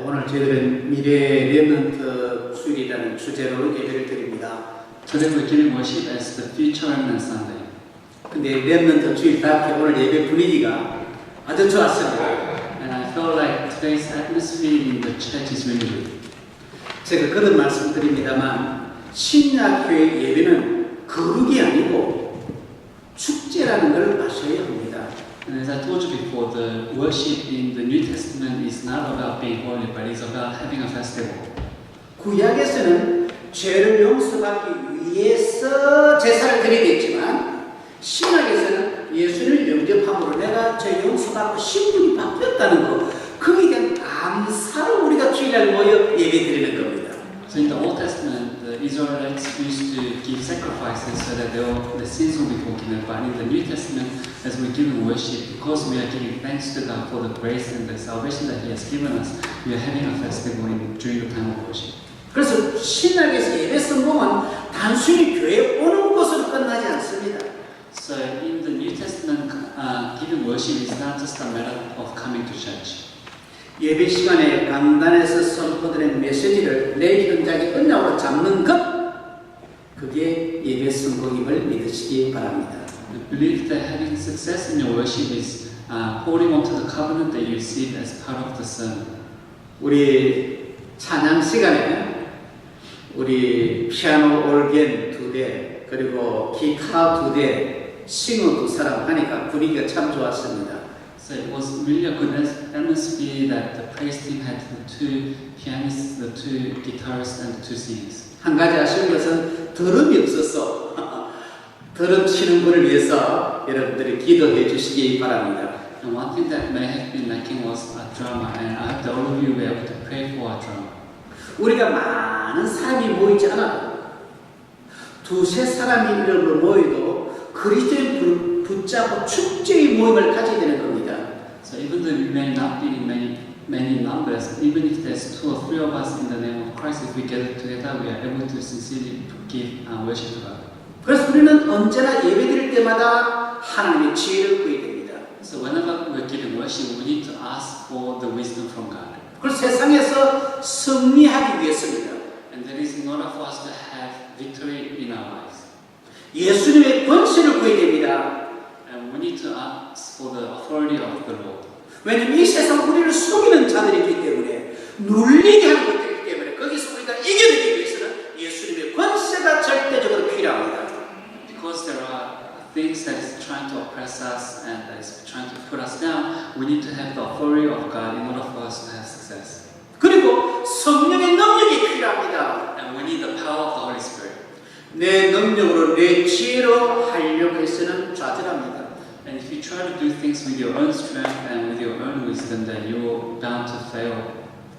오늘 저희들은 미래 렘넌트 주일이라는 주제로 예배를 드립니다. Today we're giving worship as the Future Remnant Sunday. 근데 렘넌트 주일답게 오늘 예배 분위기가 아주 좋았습니다. And I felt like today's atmosphere in the church is really good. 제가 그런 말씀드립니다만 신약교회 예배는 거룩이 아니고 축제라는 걸 아셔야 합니다. And as I told you before, the worship in the New Testament is not about being holy, but it's about having a festival. 구약에서는 죄를 용서받기 위해서 제사를 드리겠지만 신약에서는 예수를 영접함으로 내가 죄 용서받고 신분이 바뀌었다는 것, 거기에 대한 감사로 우리가 주일날 모여 예배드리는 겁니다. So in the Old Testament, the Israelites used to give sacrifices so that their sins will be forgiven. But in the New Testament, as we give worship, because we are giving thanks to God for the grace and the salvation that He has given us, we are having a festival during the time of worship. 그래서 신약에서 예배 성공은 단순히 교회에 오는 것으로 끝나지 않습니다. So in the New Testament, giving worship is not just a matter of coming to church. 예배 시간에 강단에서 선포되는 메시지를 내 현장의 언약으로 잡는 것, 그게 예배 성공임을 믿으시기 바랍니다. I believe that having success in your worship is holding on to the covenant that you receive as part of the sermon. 우리 찬양 시간에 우리 피아노 올겐 2대 그리고 기타 2대 싱어 2사람 하니까 분위기가 참 좋았습니다. So it was really a good atmosphere that the praise team had the two pianists, the two guitarists, and the two singers. 한 가지 아쉬운 것은 드럼이 없어서 드럼 치는 분을 위해서 여러분들이 기도해 주시기 바랍니다. And one thing that may have been lacking was a drummer, and I hope that all of you were able to pray for a drummer. 우리가 많은 사람이 모이지 않아도 두세 사람이 이름으로 모여도 그리스도인 붙잡고 축제의 모임을 가지게 되는 겁니다. So even though we may not be in many numbers, even if there's 2 or 3 of us in the name of Christ, if we gather together, we are able to sincerely give worship to God. 그래서 우리는 언제나 예배드릴 때마다 하나님의 지혜를 구해야 됩니다. So whenever we're giving worship, we need to ask for the wisdom from God. 그걸 세상에서 승리하기 위해서입니다. And that is in order for us to have victory in our lives. 예수님의 권세를 구해야 됩니다. And we need to ask for the authority of the Lord. 왜냐하면 이 세상 우리를 속이는 자들이기 때문에 눌리게 하는 것들이기 때문에 거기서 우리가 이겨내기 위해서는 예수님의 권세가 절대적으로 필요합니다. Because there are things that is trying to oppress us and that is trying to put us down, we need to have the authority of God in order for us to have success. 그리고 성령의 능력이 필요합니다. And we need the power of the Holy Spirit. 내 능력으로 내 지혜로 하려고 해서는 좌절합니다. And if you try to do things with your own strength and with your own wisdom, then you're bound to fail.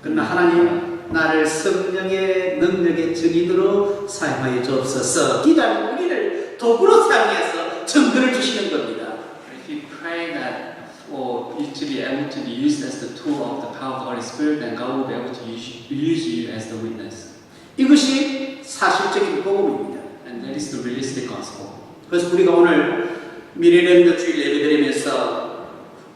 그러나 하나님 나를 성령의 능력의 증인으로 사용하여 주옵소서. 기도하는 우리를 도구로 사용해서 증거를 주시는 겁니다. If you pray that for you to be able to be used as the tool of the power of the Holy Spirit, then God will be able to use you as the witness. 이것이 사실적인 복음입니다. And that is the realistic gospel. 그래서 우리가 오늘 미래 렘넌트 주일 예배드리면서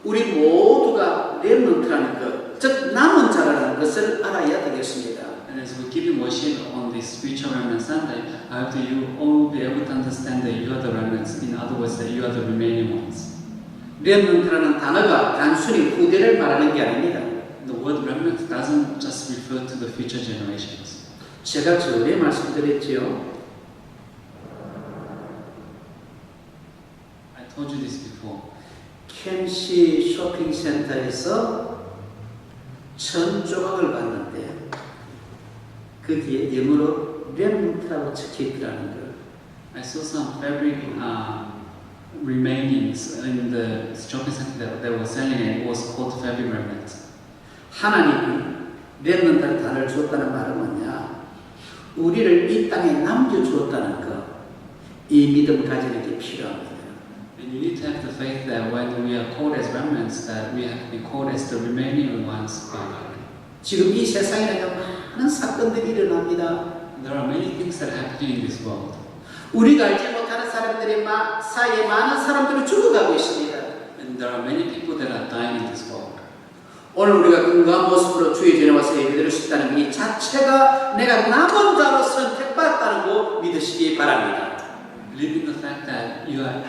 우리 모두가 렘넌트라는 것, 즉 남은 자라는 것을 알아야 되겠습니다. And as we give you worship on this Future Remnant Sunday, I hope that you all will be able to understand that you are the remnants. In other words, that you are the remaining ones. 렘넌트라는 단어가 단순히 후대를 말하는 게 아닙니다. The word remnant doesn't just refer to the future generations. 제가 전에 말씀드렸지요. I told you this before. 캠시 쇼핑센터에서 1000 조각을 봤는데 거기에 영어로 렘넌트라고 적혀있더라는 걸. I saw some fabric remainings in the shopping center that they were selling, and it was called fabric remnant. 하나님이 렘넌트라는 단어를 주었다는 말은 뭐냐? 우리를 이 땅에 남겨주었다는 것, 이 믿음 가지는 게 필요합니다. And you need to have the faith that when we are called as remnants, that we have been called as the remaining ones by God. 지금 이 세상에는 많은 사건들이 일어납니다. There are many things that are happening in this world. 우리가 알지 못하는 사람들이 사이에 많은 사람들이 죽어가고 있습니다. And there are many people that are dying in this world. 오늘 우리가 건강한 모습으로 주의 전에 와서 예배드릴 수 있다는 이 자체가 내가 남은 자로 선택받았다는 거 믿으시기 바랍니다. Believe in the fact that you are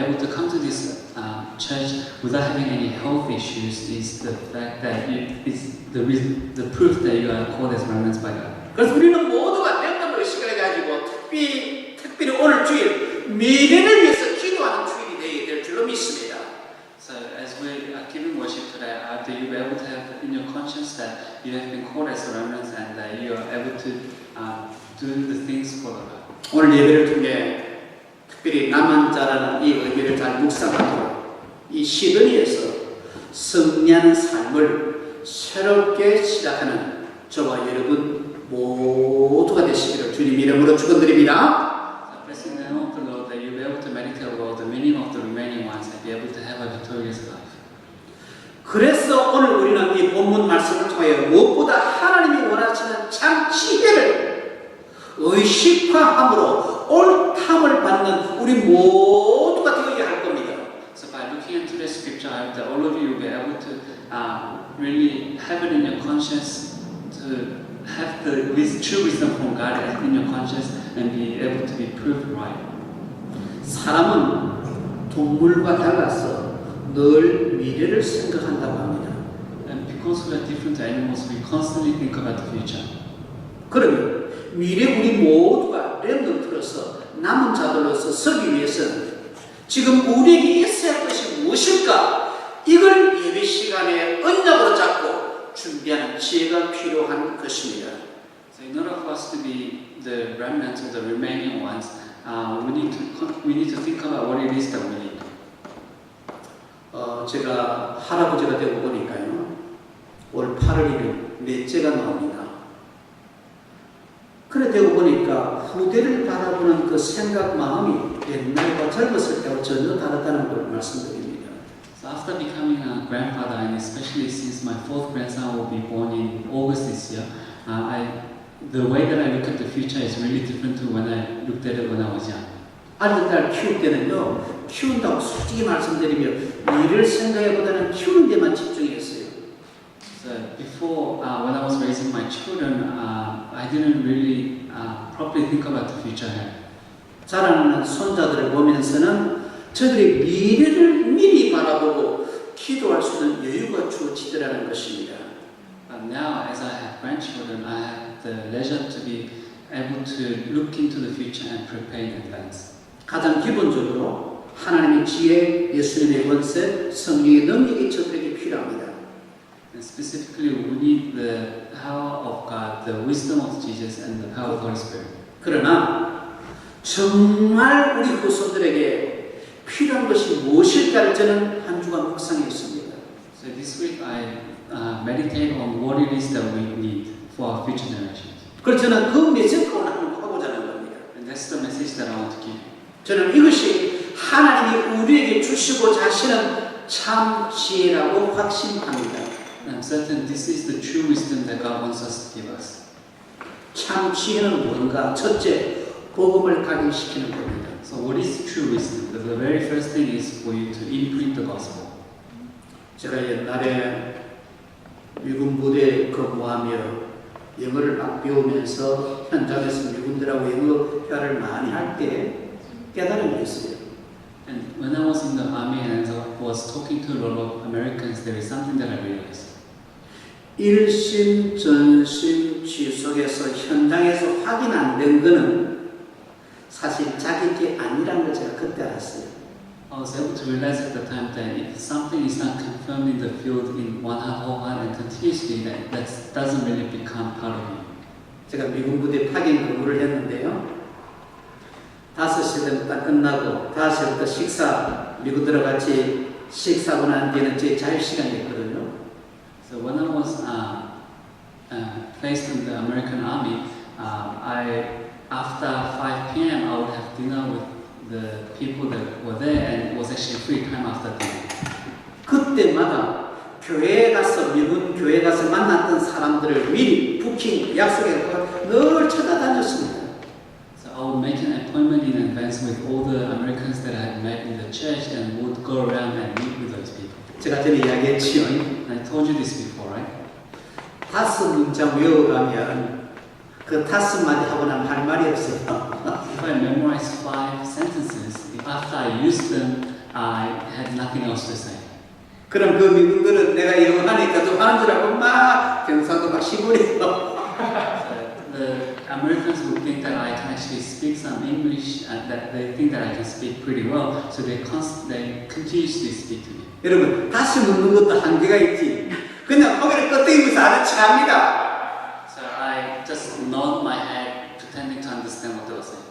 able to come to this church without having any health issues is the fact that is the proof that you are called as remnants by God. 그래서 우리는 모두가 랜덤 의식을 가지고 특별히 오늘 주일 미래를 위해서 기도하는 주일이 되어야 될 줄로 믿습니다. So as we are giving worship today, do you be able to have in your conscience that you have been called as remnants and that you are able to do the things for the Lord? 오늘 예배를 통해 특별히 남은 자라는 이 의미를 잘 묵상하고 이 시드니에서 승리하는 삶을 새롭게 시작하는 저와 여러분 모두가 되시기를 주님 이름으로 축원드립니다. So blessing the name of the Lord that you be able to meditate about the meaning of the remaining ones and be able to have a victorious life. 그래서 오늘 우리는 이 본문 말씀을 통하여 무엇보다 하나님이 원하시는 참 지혜를 의식화함으로 옳담을 받는 우리 모두가 되어야 할 겁니다. So by looking into the scripture, I hope that all of you will be able to really have it in your conscience to have the true wisdom from God in your conscience and be able to be proved right. 사람은 동물과 달라서 늘 미래를 생각한다고 합니다. And because we are different to animals, we constantly think about the future. 그러면 미래 우리 모두가 랜덤으로서 남은 자들로서 서기 위해서는 지금 우리에게 있어야 할 것이 무엇일까? 이걸 예배 시간에 언약으로 잡고 준비하는 지혜가 필요한 것입니다. So in order for us to be the remnants or the remaining ones, we need to think about what it is that we need. 제가 할아버지가 되고 보니까요, 올 8월이면 넷째가 나옵니다. 그래 되고 보니까 후대를 바라보는 그 생각 마음이 옛날과 젊었을 때와 전혀 다르다는 걸 말씀드립니다. So after becoming a grandfather, and especially since my fourth grandson will be born in August this year, the way that I look at the future is really different to when I looked at it when I was young. 아들, 딸 키울 때는요, 키운다고 솔직히 말씀드리면 일을 생각보다는 키우는 데만 집중했어요. So before, when I was raising my children, I didn't really properly think about the future ahead. 자라나는 손자들을 보면서는 저들의 미래를 미리 바라보고 기도할 수 있는 여유가 주어지더라는 것입니다. But now, as I have grandchildren, I have the leisure to be able to look into the future and prepare in advance. 가장 기본적으로 하나님의 지혜, 예수님의 권세, 성령의 능력이 저들에게 필요합니다. And specifically, we need the power of God, the wisdom of Jesus, and the power of the Holy Spirit. 그러나 정말 우리 후손들에게 필요한 것이 무엇일까를 저는 한 주간 묵상했습니다. So this week, I meditate on what it is that we need for our future generations. 그래서 저는 그 메시지를 오늘 하고자 하는 겁니다. And that's the message that I want to give. 저는 이것이 하나님이 우리에게 주시고자 하시는 참 지혜라고 확신합니다. And I'm certain this is the true wisdom that God wants us to give us. 참 지혜는 뭔가? 첫째, 복음을 각인시키는 겁니다. So what is true wisdom? The very first thing is for you to imprint the gospel. 제가 옛날에 미군 부대에 근무하며 영어를 막 배우면서 현장에서 미군들하고 영어 대화를 많이 할 때 깨달은 게 있어요. And when I was in the army and I was talking to a lot of Americans, there is something that I realized. 일심, 전심, 지속에서 현장에서 확인 안 된 거는 사실 자기 게 아니라는 걸 제가 그때 알았어요. I was able to realize at the time that if something is not confirmed in the field in one whole heart and continuously, that doesn't really become part of you. 제가 미군 부대 파견 근무를 했는데요. 5시 되면 딱 끝나고 5시부터 식사, 미군들과 같이 식사하고 난 뒤에는 제 자유시간이었거든요. So when I was placed in the American Army, after 5 p.m. I would have dinner with the people that were there, and it was actually free time after dinner. 그때마다 교회에 가서 미군 교회에 가서 만났던 사람들을 미리 부킹 약속해서 늘 찾아다녔습니다. So I would make an appointment in advance with all the Americans that I had met in the church, and would go around and meet with those people. 제가 전에 이야기했지요. And I told you this before, right? 5문장 외워가면 그 5마디 하고 나면 할 말이 없어요. If I memorize 5 sentences, if after I used them, I had nothing else to say. 그럼 그 미국들은 내가 영어 하니까 좀 하는 줄 알고 막 경상도 막 시부려요. The Americans would think that I can actually speak some English, and that they think that I can speak pretty well, so they continuously speak to me. 여러분 다시 묻는 것도 한계가 있지. 그냥 고개를 끄덕이면서 아는 척합니다. So I just nod my head, pretending to understand what they were saying.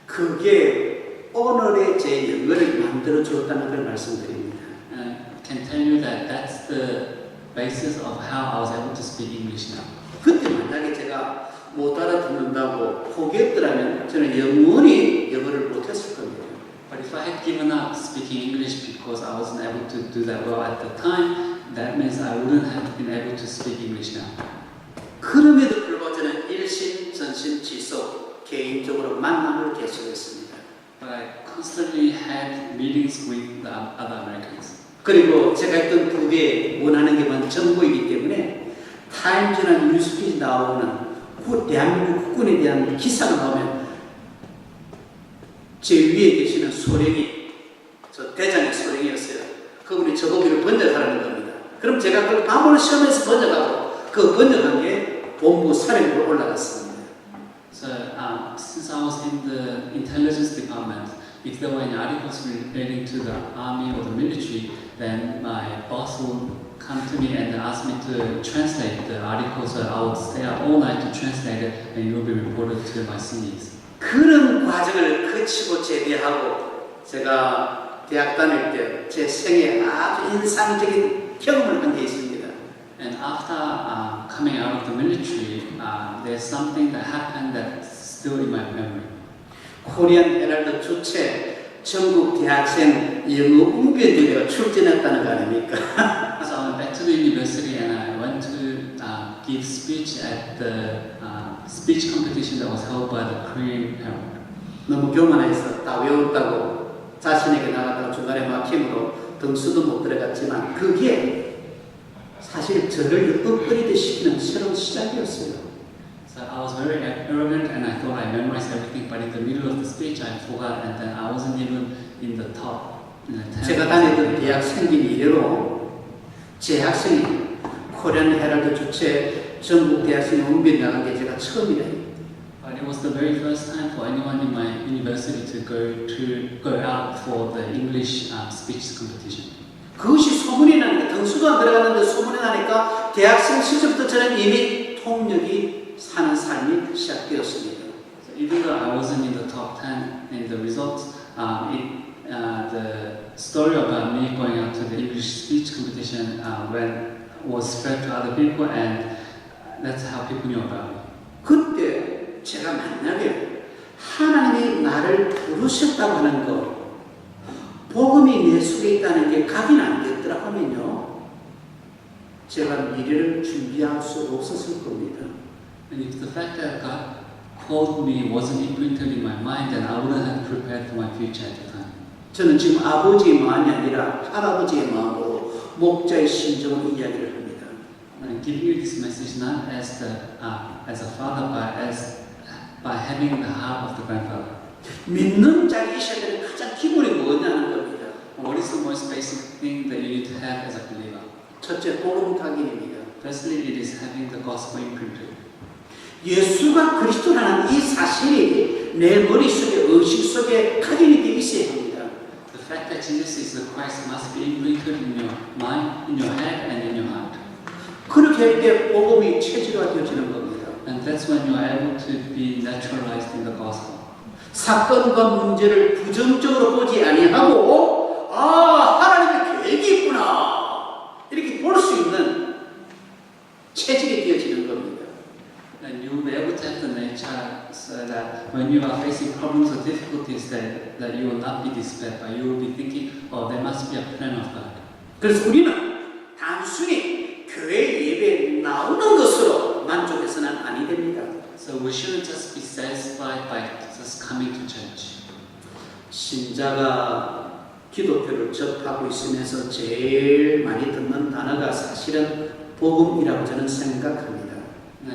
그게 오늘의 제 영어를 만들어 주었다는 걸 말씀드립니다. And I can tell you that that's the basis of how I was able to speak English now. 그때 만약에 제가 못 알아듣는다고 포기했더라면 저는 영원히 영어를 못했을 겁니다. But if I had given up speaking English because I wasn't able to do that well at the time, that means I wouldn't have been able to speak English now. 그럼에도 불구하고 저는 일심전심지속 개인적으로 만남을 계속했습니다. But I constantly had meetings with the other Americans. 그리고 제가 했던 두 개 원하는 게 뭔 정보이기 때문에 타임즈나 뉴스피치 나오는 대한민국 국군에 대한 기사가 나오면 제 위에 계시는 소령이 저 대장의 소령이었어요. 그분이 저 보기를 번역하라는 겁니다. 그럼 제가 그걸 밤을 시험에서 번역하고 그 번역한 게 본부 사령부로 올라갔습니다. So since I was in the intelligence department, if there were any articles relating to the army or the military, then my boss would come to me and ask me to translate the article. So I would stay up all night to translate it, and it will be reported to my seniors. 그런 과정을 거치고 제대하고 제가 대학 다닐 때 제 생애 아주 인상적인 경험을 한 게 있습니다. And after coming out of the military, there's something that happened that's still in my memory. 코리안 헤럴드 주최 전국 대학생 영어 웅변대회가 출전했다는 거 아닙니까? So I went back to the university and I went to give speech at the speech competition that was held by the Korean Herald. 너무 교만해서 다 외웠다고 자신에게 나갔다가 중간에 막힘으로 등수도 못 들어갔지만 그게 사실 저를 엇그리듯 시키는 새로운 시작이었어요. So I was very arrogant and I thought I memorized everything, but in the middle of the speech I forgot and then I wasn't even in the top. 제가 다니던 대학 생긴 이래로 제 학생이 코리안 헤럴드 주최 전국 대학생 웅변 나간 게 제가 처음이에요. But it was the very first time for anyone in my university to go out for the English speech competition. 그것이 소문이 나니까 등수도 안 들어갔는데 소문이 나니까 대학생 시절부터 저는 이미 통역이 사는 삶이 시작되었습니다. So even though I wasn't in the top 10 in the results, the story about me going out to the English speech competition was spread to other people, and that's how people knew about me. 그때 제가 만약에 하나님이 나를 부르셨다고 하는 것, 복음이 내 속에 있다는 게 각인 안 됐더라 하면요, 제가 미래를 준비할 수 없었을 겁니다. And if the fact that God called me wasn't imprinted in my mind, then I wouldn't have prepared for my future at the time. 저는 지금 아버지의 마음이 아니라 할아버지의 마음으로 목자의 심정으로 이야기를 합니다. I'm giving you this message not as a father, but by having the heart of the grandfather. 믿는 자가 있어야 되는 가장 기본이 뭐냐는 겁니다. What is the most basic thing that you need to have as a believer? 첫째, 복음 각인입니다. Firstly, it is having the gospel imprinted. 예수가 그리스도라는 이 사실이 내 머릿속에 의식 속에 각인이 되어 있어야 합니다. The fact that Jesus is the Christ must be imprinted in your mind, in your head, and in your heart. 그렇게 할 때 복음이 체질화되어지는 겁니다. And that's when you are able to be naturalized in the gospel. 사건과 문제를 부정적으로 보지 아니하고 하나님의 계획이 있구나 이렇게 볼 수 있는 체질이 되어지는 겁니다. And you will be able to have the nature so that when you are facing problems or difficulties that you will not be despaired, but you will be thinking, oh, there must be a plan of God. 그래서 우리는 단순히 교회 예배에 나오는 것으로 만족해서는 아니 됩니다. So we shouldn't just be satisfied by just coming to church. 신자가 기독교를 접하고 있으면서 제일 많이 듣는 단어가 사실은 복음이라고 저는 생각합니다. And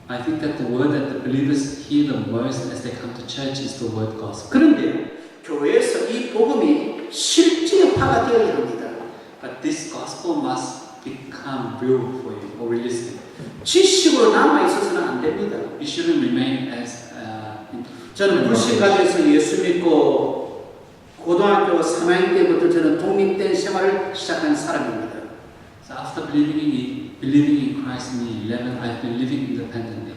I think that the word that the believers hear the most as they come to church is the word gospel. 그런데 교회에서 이 복음이 실제화가 되어야 합니다. But this gospel must become real for you or realistic. 지식으로 남아 있어서는 안 됩니다. You shouldn't remain as 저는 불신가정에서 예수 믿고 고등학교 3학년 때부터 저는 독립된 생활을 시작한 사람입니다. So after believing in Christ in 11, I've been living independently.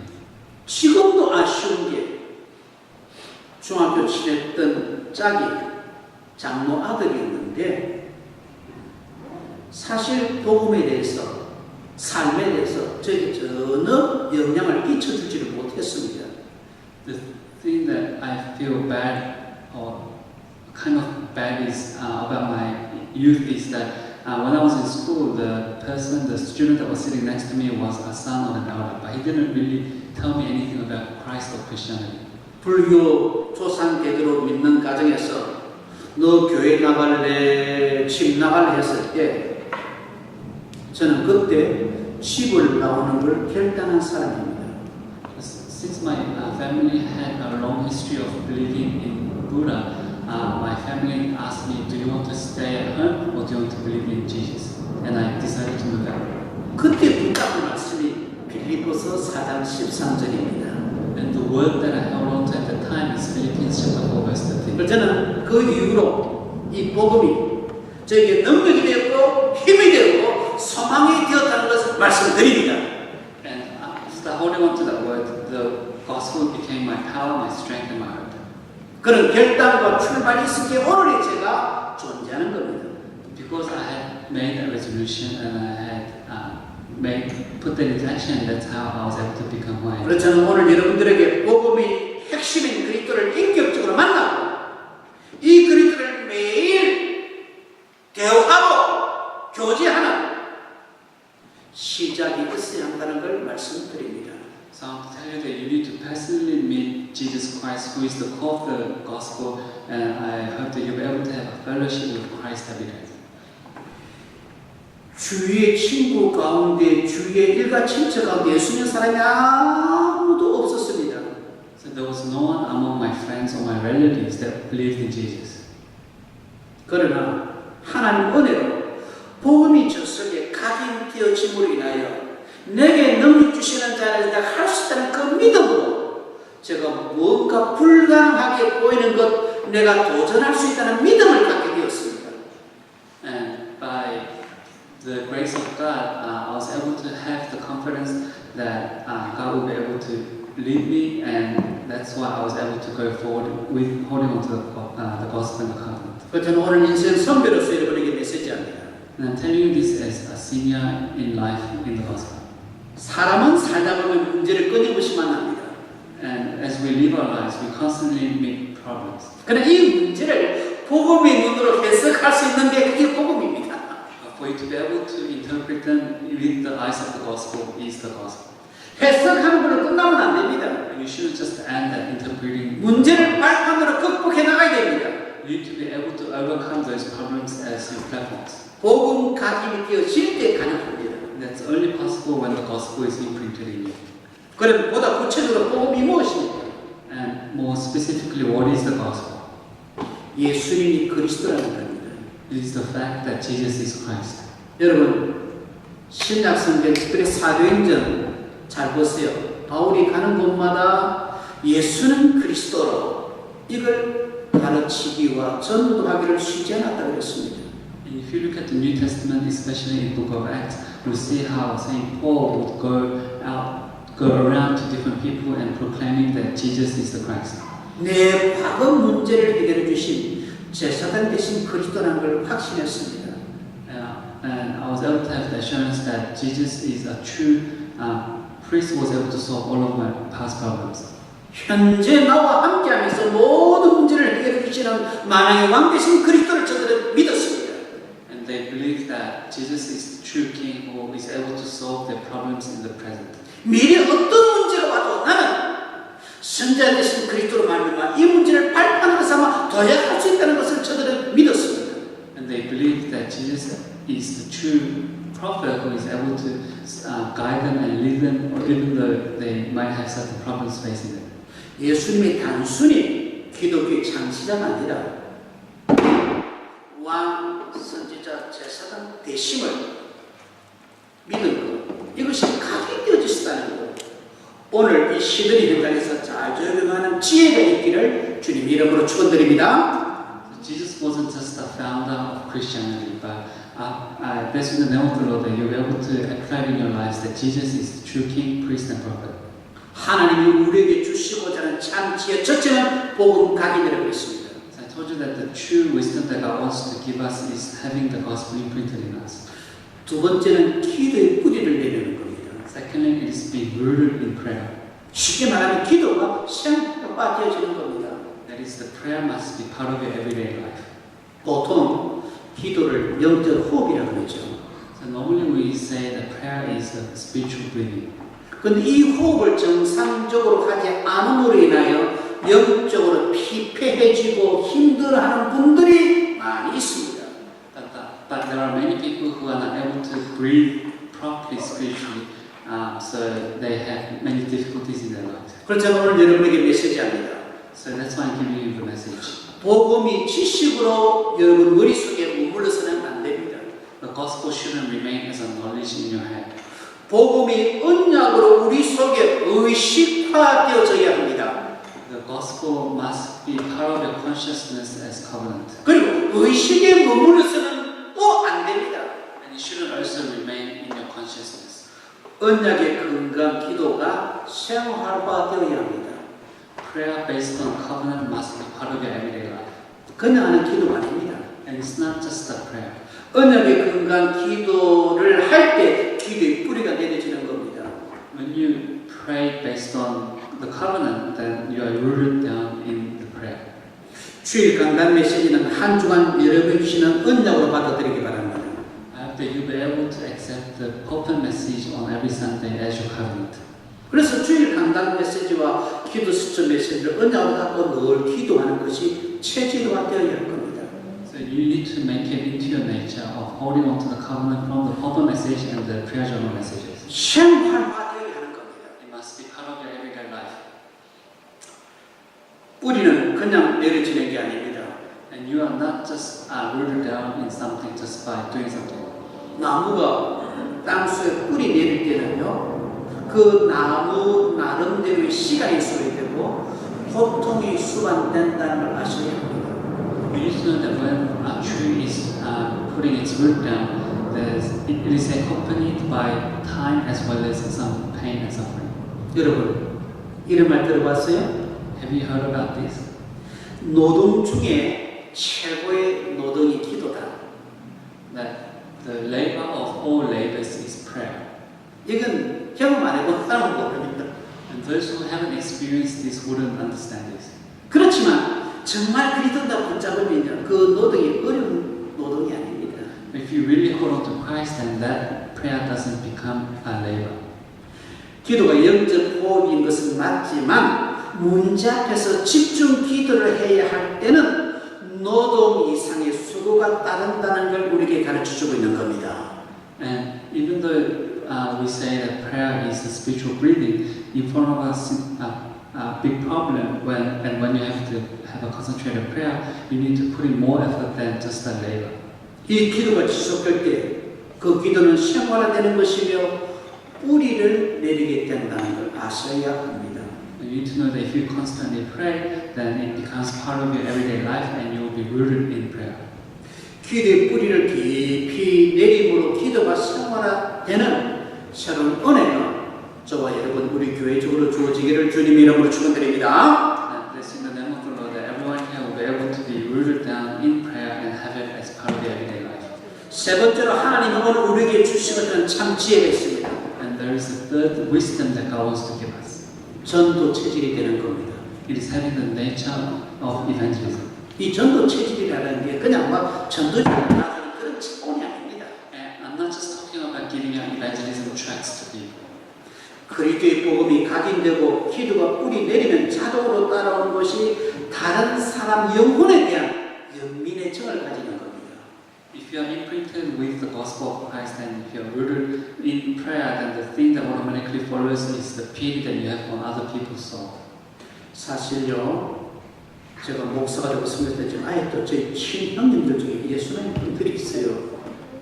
지금도 아쉬운 게 중학교 지냈던 짝이 장모 아들이었는데 사실 복음에 대해서 삶에 대해서 저에게 전혀 영향을 끼쳐주지를 못했습니다. The thing that I feel bad or kind of bad is about my youth is that when I was in school, the student that was sitting next to me was a son of an elder, but he didn't really tell me anything about Christ or Christianity. 불교 조상 대대로 믿는 가정에서 너 교회 나갈래, 집 나갈래 했을 때 저는 그때 집을 나오는 걸 결단한 사람입니다. Since my family had a long history of believing in Buddha, my family asked me, do you want to stay at home or do you want to believe in Jesus? And I decided to move out. 그때 붙잡은 말씀이 빌립보서 4장 13절입니다. And the word that I held on to at the time is Philippians chapter 4 verse 13. 저는 그 이후로 이 복음이 저에게 능력이 되었고 힘이 되었고 소망이 되었다는 것을 말씀드립니다. And after holding on to that word, the gospel became my power, my strength, and my hope. 그런 결단과 출발이 있었기에 오늘의 제가 존재하는 겁니다. Because I had made that resolution and I had put that into action, that's how I was able to become who I am. 그래서 저는 오늘 여러분들에게 복음의 핵심인 그리스도를 인격적으로 만나고 이 그리스도를 매일 대화하고 교제하는 시작이 있어야 한다는 걸 말씀드립니다. So I want to tell you that you need to personally meet Jesus Christ, who is the core of the gospel, and I hope that you'll be able to have a fellowship with Christ every day. 주위의 친구 가운데, 주위의 일가 친척 가운데 예수 믿는 사람이 아무도 없었습니다. So there was no one among my friends or my relatives that believed in Jesus. 그러나 하나님 은혜로 복음이 저 속에 각인되어짐으로 인하여 내게 능력 주시는 자를 내가 할 수 있다는 그 믿음으로 제가 뭔가 불가능하게 보이는 것 내가 도전할 수 있다는 믿음을 갖게 되었습니다. And by the grace of God, I was able to have the confidence that God will be able to lead me, and that's why I was able to go forward with holding on to the gospel and the covenant. 저는 오늘 인생 선배로서 여러분에게 메시지합니다. And I'm telling you this as a senior in life in the gospel. 사람은 살다 보면 문제를 끊임없이 만납니다. And as we live our lives, we constantly meet problems. 그러나 이 문제를 복음의 눈으로 해석할 수 있는 게 그게 복음입니다. For you to be able to interpret them with the eyes of the gospel is the gospel. 해석하는 걸로 끝나면 안 됩니다. You shouldn't just end at interpreting. 문제를 발판으로 극복해 나가야 됩니다. You need to be able to overcome those problems as your platforms. 복음 각인이 되어질 때 가능합니다. That's only possible when the gospel is imprinted in you. 그럼 보다 구체적으로 복음이 무엇입니까? And more specifically, what is the gospel? 예수님이 그리스도라는 겁니다. It is the fact that Jesus is Christ. 여러분 신약 성경 특별히 사도행전 잘 보세요. 바울이 가는 곳마다 예수는 그리스도로 이걸 가르치기와 전도하기를 쉬지 않았다 그랬습니다. And if you look at the New Testament, especially in the book of Acts, you'll see how Saint Paul would go around to different people and proclaiming that Jesus is the Christ. 내 과거 문제를 해결해 주신 제사장 대신 그리스도라는 걸 확신했습니다. And I was able to have the assurance that Jesus is a true priest who was able to solve all of my past problems. 현재 나와 함께하면서 모든 문제를 해결해 주시는 만왕의 왕 대신 그리스도를 저들은 믿었습니다. And they believe that Jesus is the true King who is able to solve their problems in the present. 미래 어떤 문제가 와도 나는 선자 되신 그리스도로 말미암아 이 문제를 발판으로 삼아 도약할 수 있다는 것을 저들은 믿었습니다. And they believed that Jesus is the true prophet who is able to guide them and lead them, even though they might have certain problems facing them. 예수님이 단순히 기독교의 창시자가 아니라 왕, 선지자, 제사장 대심을 믿는 것, 이것이 각인되어지시다는 것. 오늘 이 시드니 현장에서 잘 적용하는 지혜가 있기를 주님 이름으로 축원드립니다. So Jesus wasn't just a founder of Christianity, but bless in the name of the Lord that you'll be able to apply in your lives that Jesus is the true King, Priest, and Prophet. 하나님이 우리에게 주시고자 하는 참 지혜 첫째는 복음 각인이라고 했습니다. So I told you that the true wisdom that God wants to give us is having the gospel imprinted in us. 두 번째는 기도의 뿌리를 내리는 겁니다. Secondly, it is being rooted in prayer. 쉽게 말하면 기도가 생활에 빠져지는 겁니다. That is, the prayer must be part of your everyday life. 보통 기도를 영적 호흡이라고 그러죠. So normally we say that prayer is a spiritual breathing. 그런데 이 호흡을 정상적으로 하지 않음으로 인하여 영적으로 피폐해지고 힘들어하는 분들이 많이 있습니다. But there are many people who are not able to breathe properly spiritually, so they have many difficulties in their lives. 그래서 제가 오늘 여러분에게 메시지합니다. So that's why I'm giving you the message. 복음이 지식으로 여러분 머릿속에 머물러서는 안 됩니다. The gospel shouldn't remain as a knowledge in your head. 복음이 언약으로 우리 속에 의식화되어져야 합니다. The gospel must be part of your consciousness as covenant. 그리고 의식에 머물러서는 또 안 됩니다. And it shouldn't also remain in your consciousness. 언약의 건강 기도가 생활화되어야 합니다. Prayer based on covenant must be part of your everyday life. 그냥 하는 기도가 아닙니다. And it's not just a prayer. 언약의 건강 기도를 할 때 기도의 뿌리가 내려지는 겁니다. When you pray based on the covenant, then you are rooted down in the prayer. 주일 강단 메시지는 한 주간 여러분 주시는 언약으로 받아들이기 바랍니다. I hope that you'll be able to accept the open message on every Sunday as your covenant. 그래서 주일 강단 메시지와 기도 수첩 메시지를 언약으로 갖고 늘 기도하는 것이 체질화되어야 할 겁니다. So you need to make it into your nature of holding on to the covenant from the open message and the prayer journal messages. 생활화되어야 하는 겁니다. It must be part of your everyday life. 뿌리는 그냥 내려지는 게 아닙니다. And you are not just rooted down in something just by doing something. 나무가 땅속에 뿌리 내릴 때는요, 그 나무 나름대로의 시간이 소요되고 고통이 수반된다는 걸 아셔야 합니다. You need to know that when a tree is putting its root down, it is accompanied by time as well as some pain and suffering. 여러분, 이런 말 들어봤어요? Have you heard about this? 노동 중에 최고의 노동이 기도다. That the labor of all labors is prayer. 이건 경험 안 해본 사람은 모릅니다. And those who haven't experienced this wouldn't understand this. 그렇지만 정말 그리스도인다고 붙잡으면 그 노동이 어려운 노동이 아닙니다. If you really hold on to Christ, then that prayer doesn't become a labor. 기도가 영적 호흡인 것은 맞지만 문제 앞에서 집중 기도를 해야 할 때는 노동 이상의 수고가 따른다는 걸 우리에게 가르쳐주고 있는 겁니다. And even though we say that prayer is a spiritual breathing, in front of us a big problem when you have to have a concentrated prayer, you need to put in more effort than just a labor. 이 기도가 지속될 때 그 기도는 생활화되는 것이며 뿌리를 내리게 된다는 걸 아셔야 합니다. You need to know that if you constantly pray, then it becomes part of your everyday life and you will be rooted in prayer. 기도의 뿌리를 깊이 내림으로 기도가 생활화되는 새로운 은혜가 저와 여러분 우리 교회 쪽으로 주어지기를 주님 이름으로 축원드립니다. And bless in the name of the Lord that everyone here will be able to be rooted down in prayer and have it as part of their everyday life. 세 번째로 하나님은 오늘 우리에게 주시거든 참 지혜가 있습니다. And there is a third wisdom that God wants to give us. 전도 체질이 되는 겁니다. It is having the nature of evangelism. 이 전도 체질이라는 게 그냥 막 전도자를 나가는 그런 차원이 아닙니다. And I'm not just talking about giving out evangelism tracts to people. 그리스도의 복음이 각인되고 기도가 뿌리 내리면 자동으로 따라오는 것이 다른 사람 영혼에 대한 연민의 정을 가지는 겁니다. If you are imprinted with the gospel of Christ and if you are rooted in prayer, then the thing that automatically follows is the pity that you have on other people's soul. 사실요, 제가 목사가 되고 선교했지만 아예 또 저희 친형님들 중에 예수님 분들이 있어요.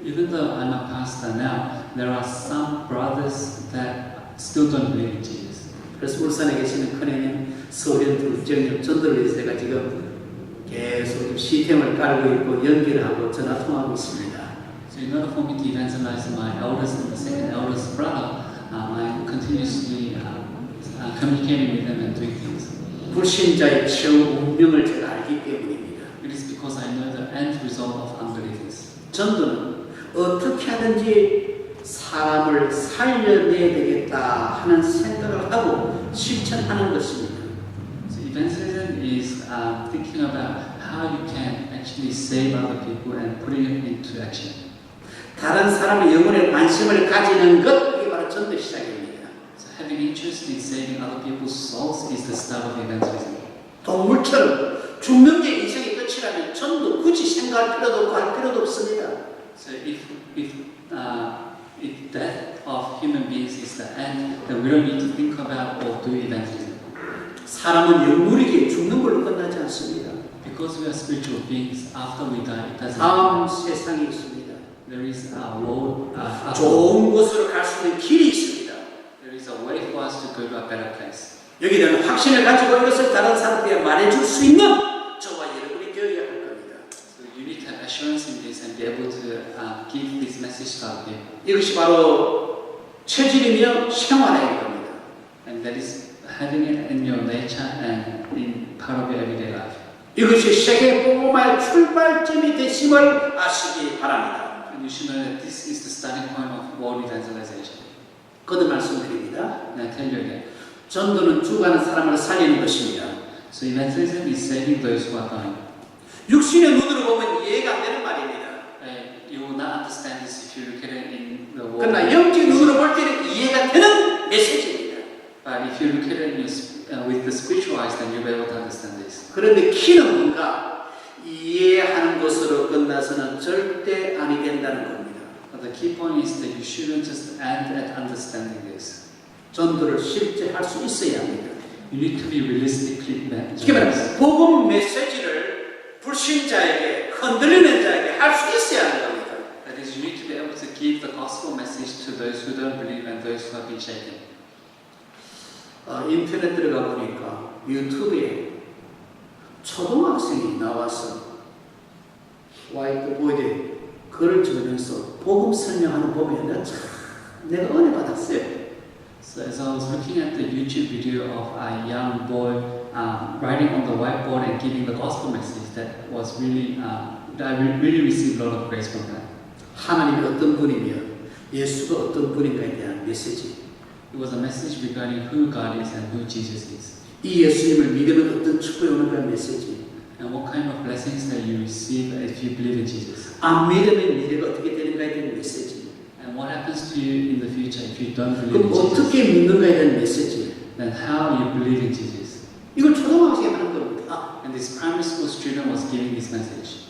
Even though I'm a pastor now, there are some brothers that still don't believe in Jesus. 그래서 울산에 계시는 큰형님, 서울에 둘째님, 전도를 위해서 제가 지금 계속 시스템을 깔고 있고 연기를 하고 전화 통화하고 있습니다. So in order for me to evangelize my eldest and the second eldest brother, I'm continuously communicating with them and doing things. 불신자의 최후 운명을 제가 알기 때문입니다. It is because I know the end result of unbelievers. 전도는 어떻게 하든지 사람을 살려내야 되겠다 하는 생각을 하고 실천하는 것입니다. So evangelism is thinking about how you can actually save other people and putting it into action. 다른 사람의 영혼에 관심을 가지는 것, 이게 바로 전도 시작입니다. So having interest in saving other people's souls is the start of evangelism. 동물처럼 죽는 게 인생의 끝이라면 전도 굳이 생각할 필요도 없고 할 필요도 없습니다. So if death of human beings is the end, then we don't need to think about or do evangelism. 사람은 영물이기에 죽는 걸로 끝나지 않습니다. Because we are spiritual beings, after we die, it doesn't 다음 matter. 세상이 있습니다. There is a world, 좋은 곳으로 갈 수 있는 길이 있습니다. there is a way for us to go to a better place. 여기에 대한 확신을 가지고 이것을 다른 사람들에게 말해줄 수 있는 저와 여러분이 되어야 할 겁니다. So you need to have assurance in this and be able to give this message to other people. 이것이 바로 체질이며 생활의 겁니다. And that is having it in your nature and in part of your everyday life. 이것이 세계 복음화의 출발점이 되심을 아시기 바랍니다. And you should know that this is the starting point of world evangelization. 거듭 말씀드립니다. And I tell you again, 전도는 죽어가는 사람을 살리는 것입니다. so evangelism is saving those who are dying. 육신의 눈으로 보면 이해가 안 되는 말입니다. You will not understand this if you look at it in the world. 그러나 영적 눈으로 볼 때는 이해가 되는 메시지입니다. But if you look at it with the spiritual eyes, then you'll be able to understand this. 그런데 키는 뭔가 이해하는 것으로 끝나서는 절대 아니 된다는 겁니다. But the key point is that you shouldn't just end at understanding this. 전도를 실제 할 수 있어야 합니다. You need to be realistically 이게 바로 복음 메시지를 불신자에게 흔들리는 자에게 할 수 있어야 하는 겁니다. That is, you need to be able to give the gospel message to those who don't believe and those who have been shaken. 인터넷 들어가 보니까 유튜브에 초등학생이 나와서 화이트보드에 글을 적으면서 복음 설명하는 법에 내가 은혜 받았어요. So as I was looking at the YouTube video of a young boy writing on the whiteboard and giving the gospel message, that was really, I really received a lot of grace from that. 하나님이 어떤 분이며 예수가 어떤 분인가에 대한 메시지. It was a message regarding who God is and who Jesus is. 이 예수님을 믿으면 어떤 축복이 오는가 메시지. And what kind of blessings that you receive if you believe in Jesus. 안 믿으면 미래가 어떻게 되는가에 대한 메시지. And what happens to you in the future if you don't believe 그럼 in Jesus. 어떻게 믿는가에 대한 메시지. Then how you believe in Jesus. 이걸 초등학생이 하는 겁니다. And this primary school student was giving this message.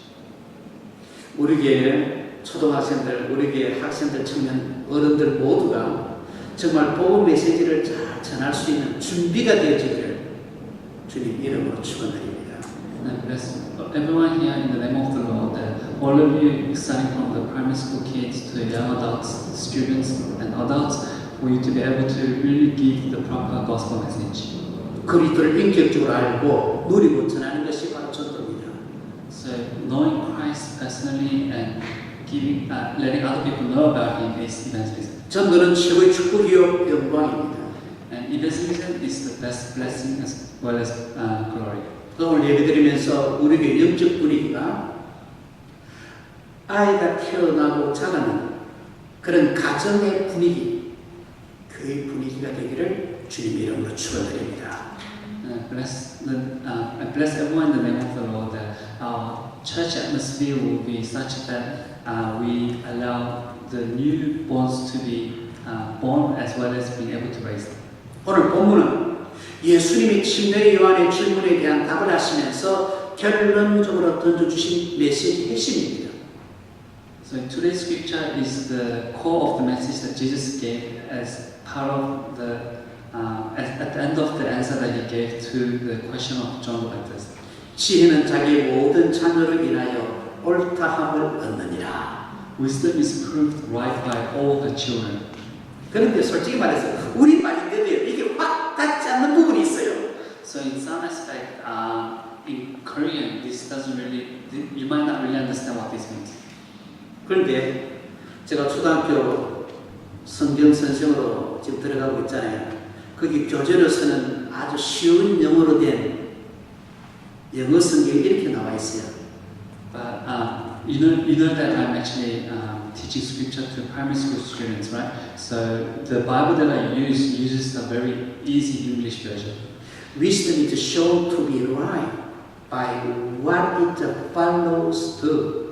우리에게 초등학생들, 우리에게 학생들, 청년, 어른들 모두가 정말 복음 메시지를 잘 전할 수 있는 준비가 되어지기를 주님 이름으로 축원드립니다. And bless everyone here in the name of the Lord, that all of you, starting from the primary school kids to young adults, students and adults, for you to be able to really give the proper gospel message. 그리스도를 인격적으로 알고 누리고 전하는 것이 바로 전도입니다. So knowing Christ personally and letting other people know about Him is evangelism. 전도는 최고의 축복이요 영광입니다. And evangelism is the best blessing as well as glory. 오늘 예배드리면서 우리에게 영적 분위기가 아이가 태어나고 자라는 그런 가정의 분위기, 교회 분위기가 되기를 주님 이름으로 축원드립니다. I bless everyone in the name of the Lord that our church atmosphere will be such that we allow the newborns to be born as well as being able to raise them. 오늘 본문은 예수님이 침례 요한의 질문에 대한 답을 하시면서 결론적으로 던져주신 메시지 핵심입니다. So today's scripture is the core of the message that Jesus gave as part of the at the end of the answer that he gave to the question of John the Baptist. 지혜는 자기의 모든 자녀로 인하여 옳다함을 얻느니라. Wisdom is proved right by all the children. 그런데 솔직히 말해서 우리 말인데도 이게 확 닿지 않는 부분이 있어요. So in some aspect, in Korean, this doesn't really, you might not really understand what this means. 그런데 제가 초등학교 성경 선생으로 지금 들어가고 있잖아요. 거기 교재로서는 아주 쉬운 영어로 된 영어 성경이 이렇게 나와 있어요. But you know that I'm actually teaching scripture to primary school students, right? So the Bible that I use uses a very easy English version. Wisdom is shown to be right by what it follows to.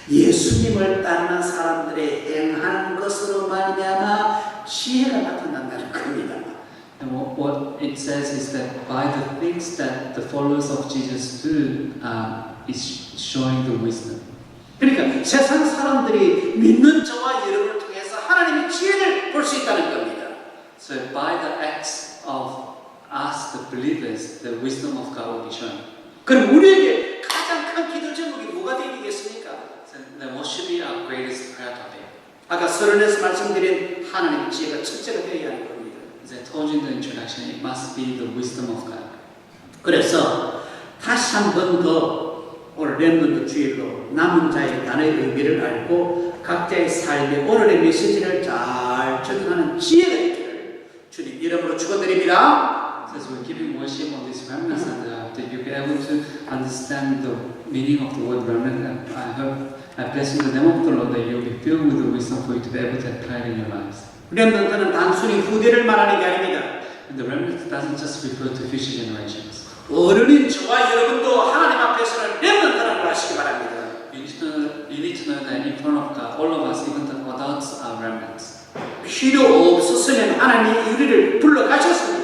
예수님을 따르는 사람들의 행하는 것으로 말미암아 지혜가 나타난다는 겁니다. And what it says is that by the things that the followers of Jesus do, is showing the wisdom. 그러니까 세상 사람들이 믿는 저와 여러분을 통해서 하나님의 지혜를 볼 수 있다는 겁니다. So by the acts of us, the believers, the wisdom of God will be shown. 그럼 우리에게 가장 큰 기도 제목이 뭐가 되겠습니까? So then what should be our greatest prayer topic? 아까 서론에서 말씀드린 하나님의 지혜가 첫째가 되어야 하는 겁니다. As I told you in the introduction, it must be the wisdom of God. 그래서 다시 한 번 더 오늘 렘넌트 주일로 남은 자의 단어의 의미를 알고 각자의 삶의 오늘의 메시지를 잘 적용하는 지혜가 있기를 주님 이름으로 축원드립니다. So as we're giving worship on this remnant Sunday, that you'll be able to understand the meaning of the word remnant. I hope, I bless you in the name of the Lord that you'll be filled with the wisdom for you to be able to apply it in your lives. 렘넌트는 단순히 후대를 말하는 게 아닙니다. And the remnant doesn't just refer to future generations. 어른인 저와 여러분도 하나님 앞에서는 렘넌트라는 걸 아시기 바랍니다. You need to know that in front of God, all of us, even the adults, are remnants. 필요 없었으면 하나님이 우리를 불러가셨습니다.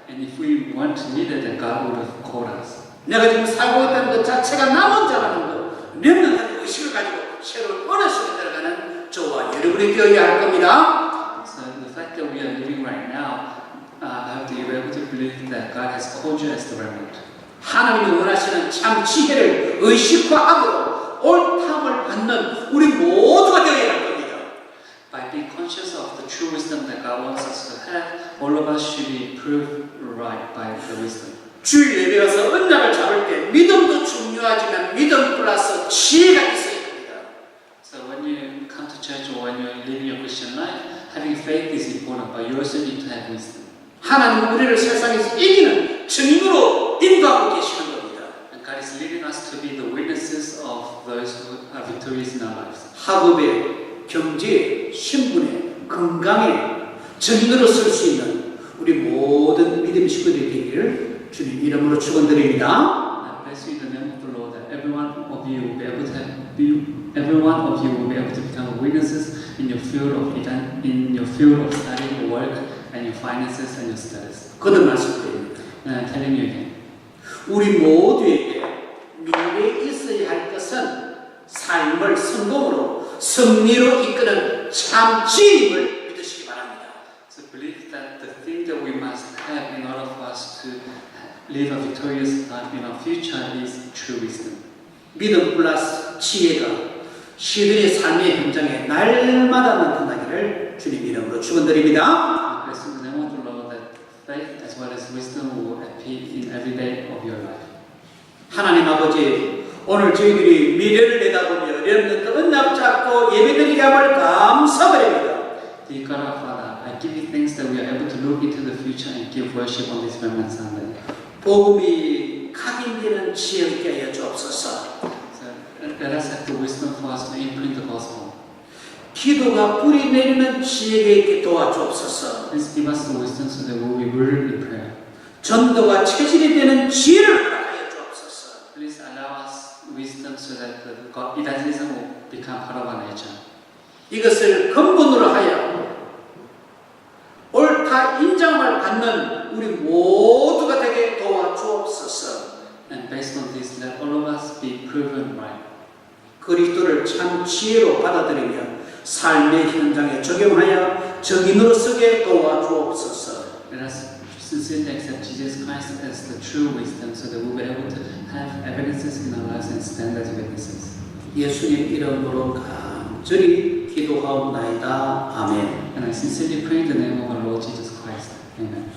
And if we weren't needed, then God would have called us. 내가 지금 살고 있다는 것 자체가 남은 자라는 것, 렘넌트의 의식을 가지고 새로운 언어 속에 들어가는 저와 여러분이 되어야 할 겁니다. So the fact that we are living right now, I hope that you're able to believe that God has called you as the remnant. 하나님이 원하시는 참 지혜를 의식화함으로 옳다함을 받는 우리 모두가 되어야 할 겁니다. By being conscious of the true wisdom that God wants us to have, all of us should be proved right by the wisdom. 주일 예배 가서 언약을 잡을 때 믿음도 중요하지만 믿음 플러스 지혜가 있어야 됩니다. So when you come to church or when you're living your Christian life, having faith is important, but you also need to have wisdom. 하나님은 우리를 세상에서 이기는 증인으로 인도하고 계시는 겁니다. And God is leading us to be the witnesses of those who are victorious in our lives. 학업에, 경제에, 신분에, 건강에 증인으로 설 수 있는 우리 모든 믿음 식구들이 되기를 주님 이름으로 축원드립니다. I bless you in the name of the Lord that every one of you will be able to become witnesses in your field of study, work, and your finances and your status. 거듭 말씀드립니다. And I'm telling you again, 우리 모두에게 미래에 있어야 할 것은 삶을 성공으로 승리로 이끄는 참 지혜임을 믿으시기 바랍니다. so believe that the thing that we must have in order for us to live a victorious life in our future is true wisdom. 믿음 플러스 지혜가 시들의 삶의 현장에 날마다 나타나기를 주님 이름으로 축원드립니다. I bless you in the name of the Lord that faith as well as wisdom will appear in every day of your life. 하나님 아버지 오늘 저희들이 미래를 내다보며 렘넌트 언약 잡고 예배드리게 함을 감사드립니다. Dear God our Father, I give you thanks that we are able to look into the future and give worship on this Remnant Sunday. 복음이 각인되는 지혜 있게 하여 주옵소서. So let us have the wisdom for us to imprint the gospel. 기도가 뿌리 내리는 지혜가 있게 도와주옵소서. Please give us the wisdom so that we will be rooted in prayer. 전도가 체질이 되는 지혜를 허락하여 주옵소서. Please allow us wisdom so that the evangelism will become part of our nature. 이것을 근본으로 하여 받는 우리 모두가 되게 도와주옵소서. And based on this, let all of us be proven right. 그리스도를 참 지혜로 받아들이며 삶의 현장에 적용하여 정인으로 서게 도와주옵소서. Let us sincerely accept Jesus Christ as the true wisdom so that we will be able to have evidences in our lives and stand as witnesses. 예수님 이름으로 간절히 기도하옵나이다. 아멘. And I sincerely pray in the name of our Lord Jesus Christ. Amen.